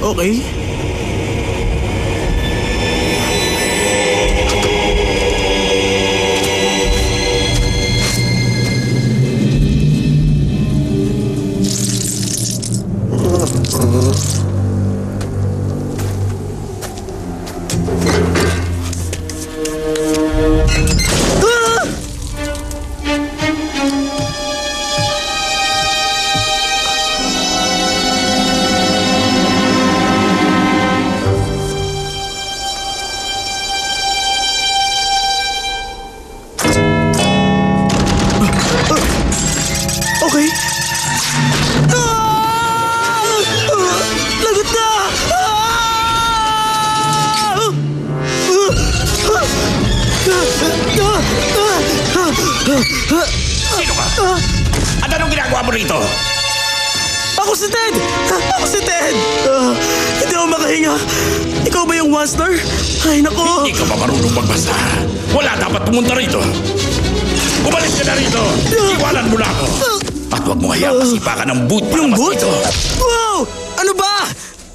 Okay. Okay. Lagot na! Sino ka? At anong ginagawa mo rito? Ako si Ted! Ako si Ted! Hindi ako makahinga. Ikaw ba yung monster? Ay, nako! Hindi ka ba marunong magbasa? Wala dapat pumunta rito. Umalis ka na rito! Iwanan mo na ako! At huwag mo hayaan masipakan ng boot para Yung boot? dito. Wow! Ano ba?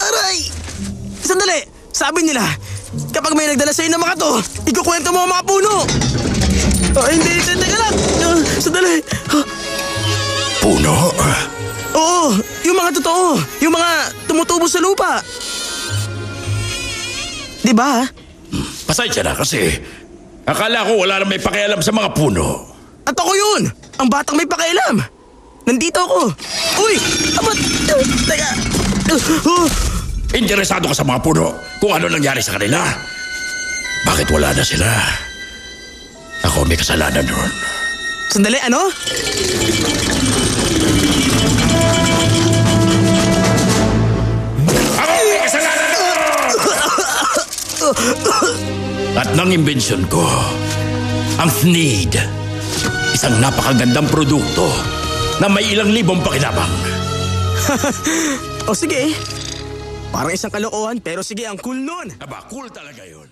Aray! Sandali! Sabi nila, kapag may nagdala sa'yo ng mga to, ikukwento mo ang mga puno! Hindi, teka lang! Sandali! Puno? Oo, yung mga totoo. Yung mga tumutubo sa lupa. Di ba? Pasensya na kasi akala ko wala na may pakialam sa mga puno. At ako yun! Ang batang may pakialam! Nandito ako! Uy! Abat! Teka! Interesado ka sa mga puno kung ano nangyari sa kanila. Bakit wala na sila? Ako may kasalanan doon. Sandali, ano? Ako may kasalanan doon! At ng imbensyon ko, ang Sneed, isang napakagandang produkto na may ilang libong pakinabang. O sige. Parang isang kalokohan pero sige, ang cool nun. Aba, cool talaga yun.